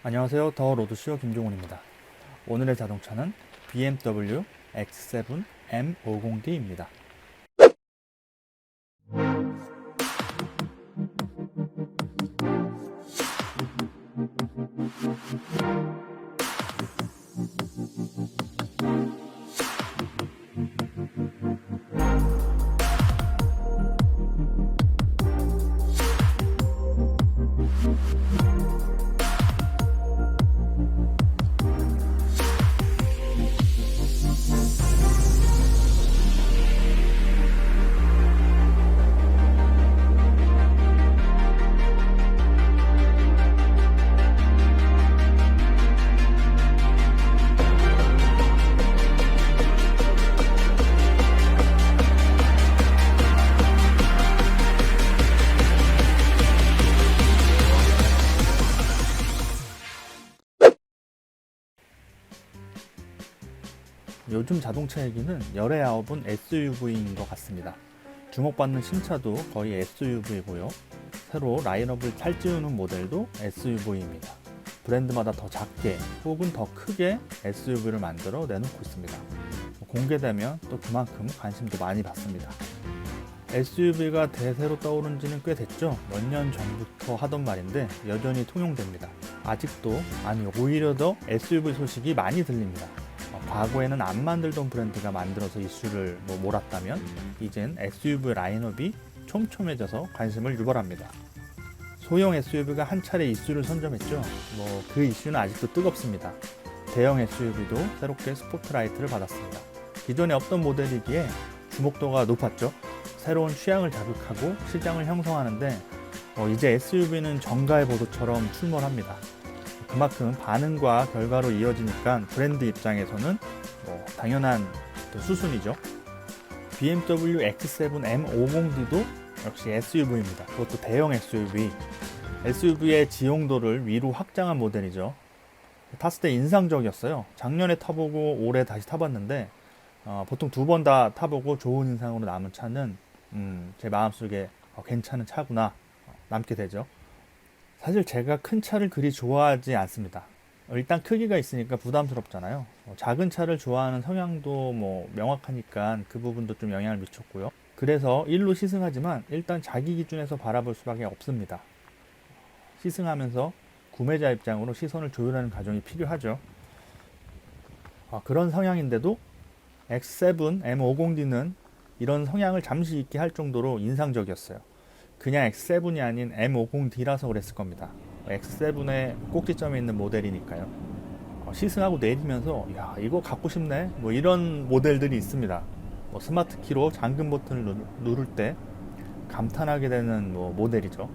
안녕하세요. 더 로드쇼 김종훈입니다. 오늘의 자동차는 BMW X7 M50D입니다. 요즘 자동차 얘기는 열의 아홉은 SUV인 것 같습니다. 주목받는 신차도 거의 SUV고요. 새로 라인업을 찰지우는 모델도 SUV입니다. 브랜드마다 더 작게 혹은 더 크게 SUV를 만들어 내놓고 있습니다. 공개되면 또 그만큼 관심도 많이 받습니다. SUV가 대세로 떠오른 지는 꽤 됐죠. 몇 년 전부터 하던 말인데 여전히 통용됩니다. 아직도, 아니 오히려 더 SUV 소식이 많이 들립니다. 과거에는 안 만들던 브랜드가 만들어서 이슈를 몰았다면 이젠 SUV 라인업이 촘촘해져서 관심을 유발합니다. 소형 SUV가 한 차례 이슈를 선점했죠. 그 이슈는 아직도 뜨겁습니다. 대형 SUV도 새롭게 스포트라이트를 받았습니다. 기존에 없던 모델이기에 주목도가 높았죠. 새로운 취향을 자극하고 시장을 형성하는데 이제 SUV는 정가의 보도처럼 출몰합니다. 그만큼 반응과 결과로 이어지니까 브랜드 입장에서는 당연한 수순이죠. BMW X7 M50D도 역시 SUV입니다. 그것도 대형 SUV. SUV의 지용도를 위로 확장한 모델이죠. 탔을 때 인상적이었어요. 작년에 타보고 올해 다시 타봤는데 보통 두 번 다 타보고 좋은 인상으로 남은 차는 제 마음속에 괜찮은 차구나 남게 되죠. 사실 제가 큰 차를 그리 좋아하지 않습니다. 일단 크기가 있으니까 부담스럽잖아요. 작은 차를 좋아하는 성향도 명확하니까 그 부분도 좀 영향을 미쳤고요. 그래서 일로 시승하지만 일단 자기 기준에서 바라볼 수밖에 없습니다. 시승하면서 구매자 입장으로 시선을 조율하는 과정이 필요하죠. 그런 성향인데도 X7 M50D는 이런 성향을 잠시 잊게 할 정도로 인상적이었어요. 그냥 X7이 아닌 M50D라서 그랬을 겁니다. X7의 꼭지점에 있는 모델이니까요. 시승하고 내리면서 야 이거 갖고 싶네 이런 모델들이 있습니다. 스마트 키로 잠금 버튼을 누를 때 감탄하게 되는 모델이죠.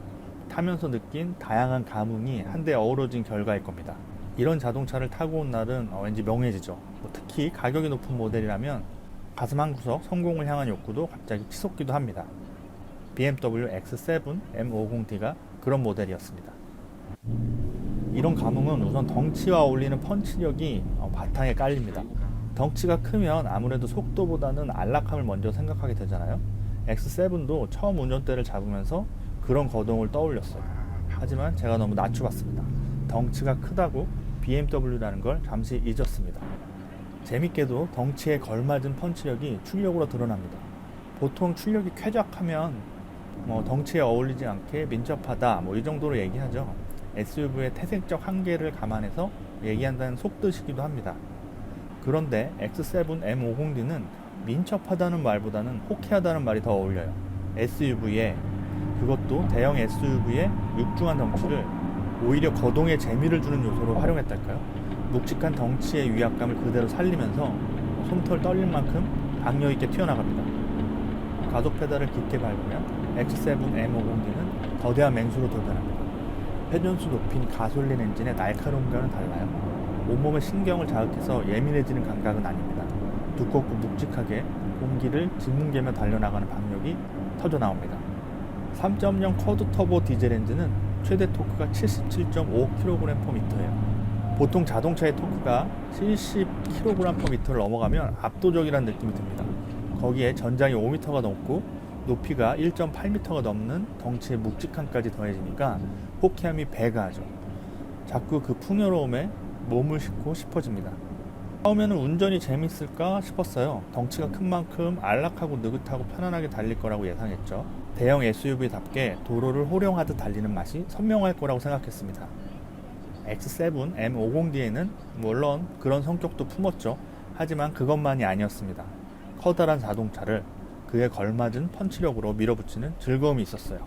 타면서 느낀 다양한 감흥이 한데 어우러진 결과일 겁니다. 이런 자동차를 타고 온 날은 왠지 명예지죠. 특히 가격이 높은 모델이라면 가슴 한구석 성공을 향한 욕구도 갑자기 치솟기도 합니다. BMW X7 M50D가 그런 모델이었습니다. 이런 감흥은 우선 덩치와 어울리는 펀치력이 바탕에 깔립니다. 덩치가 크면 아무래도 속도보다는 안락함을 먼저 생각하게 되잖아요. X7도 처음 운전대를 잡으면서 그런 거동을 떠올렸어요. 하지만 제가 너무 낮춰봤습니다. 덩치가 크다고 BMW라는 걸 잠시 잊었습니다. 재밌게도 덩치에 걸맞은 펀치력이 출력으로 드러납니다. 보통 출력이 쾌적하면 덩치에 어울리지 않게 민첩하다 이 정도로 얘기하죠. SUV의 태생적 한계를 감안해서 얘기한다는 속뜻이기도 합니다. 그런데 X7 M50D는 민첩하다는 말보다는 호쾌하다는 말이 더 어울려요. SUV에, 그것도 대형 SUV의 육중한 덩치를 오히려 거동에 재미를 주는 요소로 활용했달까요? 묵직한 덩치의 위압감을 그대로 살리면서 솜털 떨릴 만큼 박력 있게 튀어나갑니다. 가속 페달을 깊게 밟으면 X7 M50D는 거대한 맹수로 돌변합니다. 회전수 높인 가솔린 엔진의 날카로움과는 달라요. 온몸의 신경을 자극해서 예민해지는 감각은 아닙니다. 두껍고 묵직하게 공기를 짓뭉개며 달려나가는 박력이 터져나옵니다. 3.0 쿼드 터보 디젤 엔진은 최대 토크가 77.5kg/m예요. 보통 자동차의 토크가 70kg/m를 넘어가면 압도적이라는 느낌이 듭니다. 거기에 전장이 5m가 넘고 높이가 1.8m가 넘는 덩치의 묵직함까지 더해지니까 호쾌함이 배가하죠. 자꾸 그 풍요로움에 몸을 싣고 싶어집니다. 처음에는 운전이 재밌을까 싶었어요. 덩치가 큰 만큼 안락하고 느긋하고 편안하게 달릴 거라고 예상했죠. 대형 SUV답게 도로를 호령하듯 달리는 맛이 선명할 거라고 생각했습니다. X7 M50D에는 물론 그런 성격도 품었죠. 하지만 그것만이 아니었습니다. 커다란 자동차를 그에 걸맞은 펀치력으로 밀어붙이는 즐거움이 있었어요.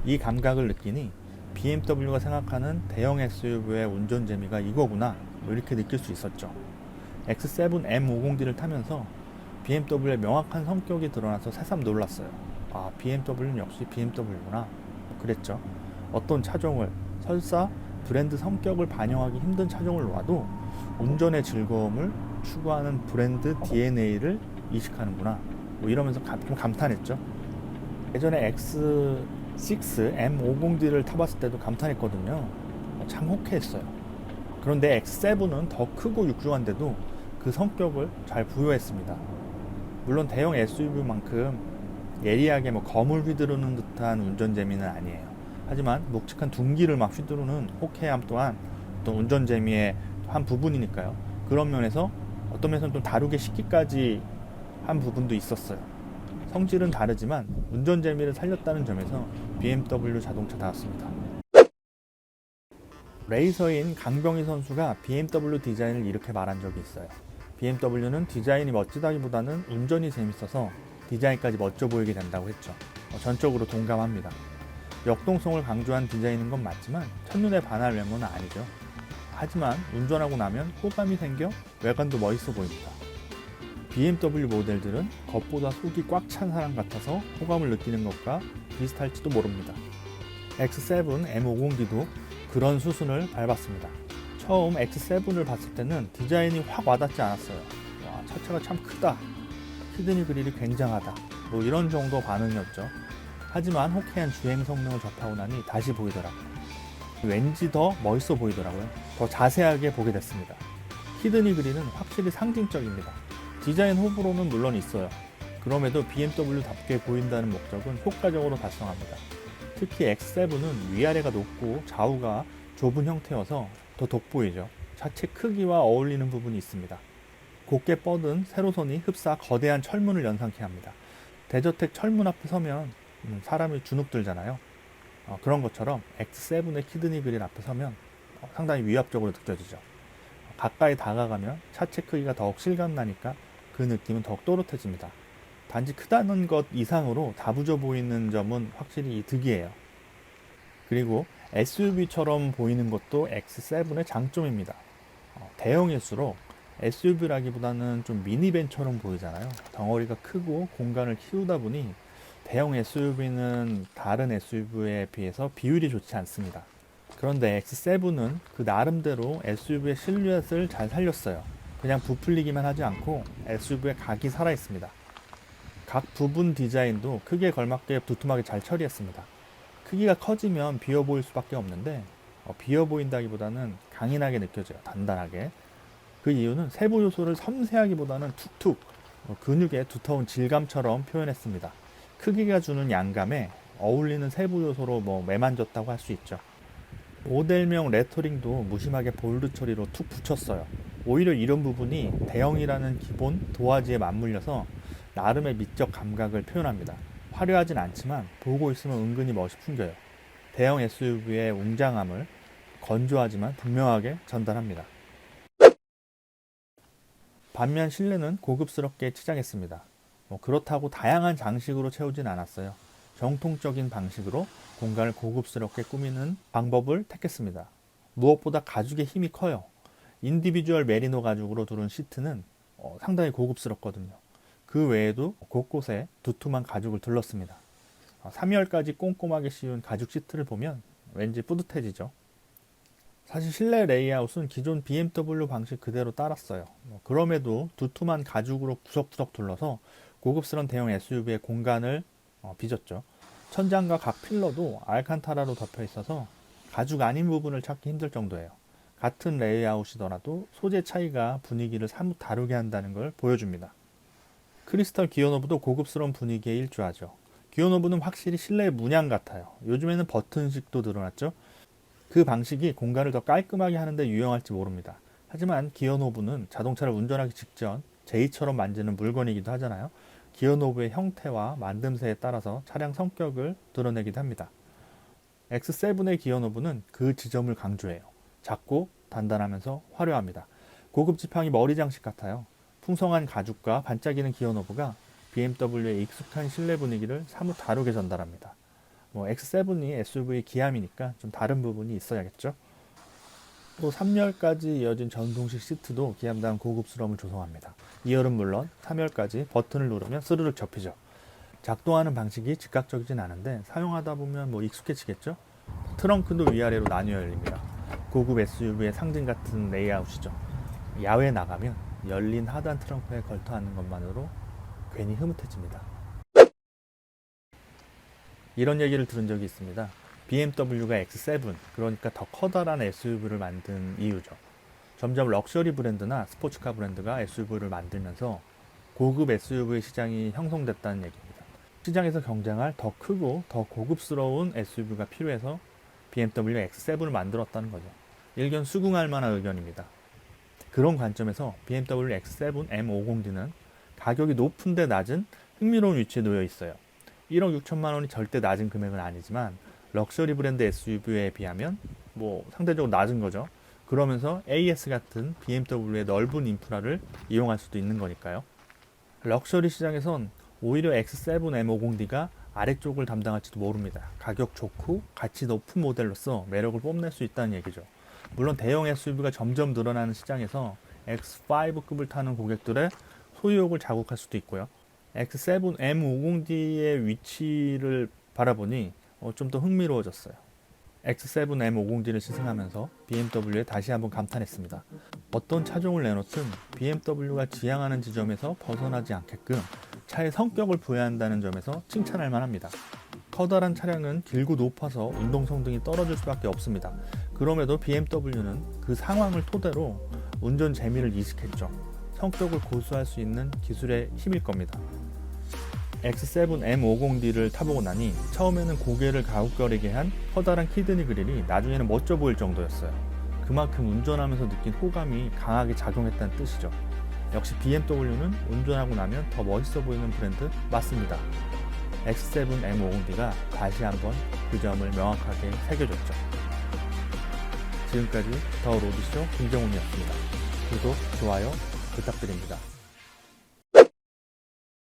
이 감각을 느끼니 BMW가 생각하는 대형 SUV의 운전 재미가 이거구나 이렇게 느낄 수 있었죠. X7 M50D를 타면서 BMW의 명확한 성격이 드러나서 새삼 놀랐어요. 아, BMW는 역시 BMW구나 그랬죠. 어떤 차종을 설사 브랜드 성격을 반영하기 힘든 차종을 놓아도 운전의 즐거움을 추구하는 브랜드 DNA를 이식하는구나 이러면서 좀 감탄했죠. 예전에 X6 M50D를 타봤을 때도 감탄했거든요. 참 호쾌했어요. 그런데 X7은 더 크고 육중한데도 그 성격을 잘 부여했습니다. 물론 대형 SUV만큼 예리하게 거물 휘두르는 듯한 운전 재미는 아니에요. 하지만 묵직한 둔기를 막 휘두르는 호쾌함 또한 어떤 운전 재미의 한 부분이니까요. 그런 면에서 어떤 면에서는 좀 다루게 시키까지 한 부분도 있었어요. 성질은 다르지만 운전 재미를 살렸다는 점에서 BMW 자동차다웠습니다. 레이서인 강병희 선수가 BMW 디자인을 이렇게 말한 적이 있어요. BMW는 디자인이 멋지다기보다는 운전이 재밌어서 디자인까지 멋져 보이게 된다고 했죠. 전적으로 동감합니다. 역동성을 강조한 디자인인 건 맞지만 첫눈에 반할 외모는 아니죠. 하지만 운전하고 나면 호감이 생겨 외관도 멋있어 보입니다. BMW 모델들은 겉보다 속이 꽉 찬 사람 같아서 호감을 느끼는 것과 비슷할지도 모릅니다. X7 M50D도 그런 수순을 밟았습니다. 처음 X7을 봤을 때는 디자인이 확 와닿지 않았어요. 와, 차체가 참 크다. 히드니 그릴이 굉장하다. 이런 정도 반응이었죠. 하지만 호쾌한 주행 성능을 접하고 나니 다시 보이더라고요. 왠지 더 멋있어 보이더라고요. 더 자세하게 보게 됐습니다. 히드니 그릴은 확실히 상징적입니다. 디자인 호불호는 물론 있어요. 그럼에도 BMW답게 보인다는 목적은 효과적으로 달성합니다. 특히 X7은 위아래가 높고 좌우가 좁은 형태여서 더 돋보이죠. 자체 크기와 어울리는 부분이 있습니다. 곱게 뻗은 세로선이 흡사 거대한 철문을 연상케 합니다. 대저택 철문 앞에 서면 사람이 주눅들잖아요. 그런 것처럼 X7의 키드니 그릴 앞에 서면 상당히 위압적으로 느껴지죠. 가까이 다가가면 차체 크기가 더욱 실감나니까 그 느낌은 더욱 또렷해집니다. 단지 크다는 것 이상으로 다부져 보이는 점은 확실히 득이에요. 그리고 SUV처럼 보이는 것도 X7의 장점입니다. 대형일수록 SUV라기보다는 좀 미니밴처럼 보이잖아요. 덩어리가 크고 공간을 키우다 보니 대형 SUV는 다른 SUV에 비해서 비율이 좋지 않습니다. 그런데 X7은 그 나름대로 SUV의 실루엣을 잘 살렸어요. 그냥 부풀리기만 하지 않고 SUV의 각이 살아있습니다. 각 부분 디자인도 크기에 걸맞게 두툼하게 잘 처리했습니다. 크기가 커지면 비어 보일 수밖에 없는데 비어 보인다기보다는 강인하게 느껴져요. 단단하게. 그 이유는 세부 요소를 섬세하기보다는 툭툭 근육의 두터운 질감처럼 표현했습니다. 크기가 주는 양감에 어울리는 세부 요소로 매만졌다고 할 수 있죠. 모델명 레터링도 무심하게 볼드 처리로 툭 붙였어요. 오히려 이런 부분이 대형이라는 기본 도화지에 맞물려서 나름의 미적 감각을 표현합니다. 화려하진 않지만 보고 있으면 은근히 멋이 풍겨요. 대형 SUV의 웅장함을 건조하지만 분명하게 전달합니다. 반면 실내는 고급스럽게 치장했습니다. 그렇다고 다양한 장식으로 채우진 않았어요. 정통적인 방식으로 공간을 고급스럽게 꾸미는 방법을 택했습니다. 무엇보다 가죽의 힘이 커요. 인디비주얼 메리노 가죽으로 두른 시트는 상당히 고급스럽거든요. 그 외에도 곳곳에 두툼한 가죽을 둘렀습니다. 3열까지 꼼꼼하게 씌운 가죽 시트를 보면 왠지 뿌듯해지죠. 사실 실내 레이아웃은 기존 BMW 방식 그대로 따랐어요. 그럼에도 두툼한 가죽으로 구석구석 둘러서 고급스러운 대형 SUV의 공간을 빚었죠. 천장과 각 필러도 알칸타라로 덮여 있어서 가죽 아닌 부분을 찾기 힘들 정도예요. 같은 레이아웃이더라도 소재 차이가 분위기를 사뭇 다르게 한다는 걸 보여줍니다. 크리스탈 기어노브도 고급스러운 분위기에 일조하죠. 기어노브는 확실히 실내의 문양 같아요. 요즘에는 버튼식도 늘어났죠. 그 방식이 공간을 더 깔끔하게 하는데 유용할지 모릅니다. 하지만 기어 노브는 자동차를 운전하기 직전 제이처럼 만지는 물건이기도 하잖아요. 기어 노브의 형태와 만듦새에 따라서 차량 성격을 드러내기도 합니다. X7의 기어 노브는 그 지점을 강조해요. 작고 단단하면서 화려합니다. 고급 지팡이 머리 장식 같아요. 풍성한 가죽과 반짝이는 기어 노브가 BMW의 익숙한 실내 분위기를 사뭇 다르게 전달합니다. X7이 SUV 기함이니까 좀 다른 부분이 있어야겠죠. 또 3열까지 이어진 전동식 시트도 기함다운 고급스러움을 조성합니다. 2열은 물론 3열까지 버튼을 누르면 스르륵 접히죠. 작동하는 방식이 즉각적이진 않은데 사용하다 보면 익숙해지겠죠. 트렁크도 위아래로 나뉘어 열립니다. 고급 SUV의 상징 같은 레이아웃이죠. 야외 나가면 열린 하단 트렁크에 걸터 앉는 것만으로 괜히 흐뭇해집니다. 이런 얘기를 들은 적이 있습니다. BMW가 X7, 그러니까 더 커다란 SUV를 만든 이유죠. 점점 럭셔리 브랜드나 스포츠카 브랜드가 SUV를 만들면서 고급 SUV 시장이 형성됐다는 얘기입니다. 시장에서 경쟁할 더 크고 더 고급스러운 SUV가 필요해서 BMW가 X7을 만들었다는 거죠. 일견 수긍할 만한 의견입니다. 그런 관점에서 BMW X7 M50D는 가격이 높은데 낮은 흥미로운 위치에 놓여 있어요. 1억 6천만 원이 절대 낮은 금액은 아니지만 럭셔리 브랜드 SUV에 비하면 상대적으로 낮은 거죠. 그러면서 AS 같은 BMW의 넓은 인프라를 이용할 수도 있는 거니까요. 럭셔리 시장에선 오히려 X7 M50D가 아래쪽을 담당할지도 모릅니다. 가격 좋고 가치 높은 모델로서 매력을 뽐낼 수 있다는 얘기죠. 물론 대형 SUV가 점점 늘어나는 시장에서 X5급을 타는 고객들의 소유욕을 자극할 수도 있고요. X7 M50D의 위치를 바라보니 좀 더 흥미로워졌어요. X7 M50D를 시승하면서 BMW에 다시 한번 감탄했습니다. 어떤 차종을 내놓든 BMW가 지향하는 지점에서 벗어나지 않게끔 차의 성격을 부여한다는 점에서 칭찬할 만합니다. 커다란 차량은 길고 높아서 운동성 등이 떨어질 수밖에 없습니다. 그럼에도 BMW는 그 상황을 토대로 운전 재미를 이식했죠. 성격을 고수할 수 있는 기술의 힘일 겁니다. X7 M50D를 타보고 나니 처음에는 고개를 가웃거리게 한 커다란 키드니 그릴이 나중에는 멋져 보일 정도였어요. 그만큼 운전하면서 느낀 호감이 강하게 작용했다는 뜻이죠. 역시 BMW는 운전하고 나면 더 멋있어 보이는 브랜드 맞습니다. X7 M50D가 다시 한번 그 점을 명확하게 새겨줬죠. 지금까지 더 로드쇼 김정훈이었습니다. 구독, 좋아요 부탁드립니다.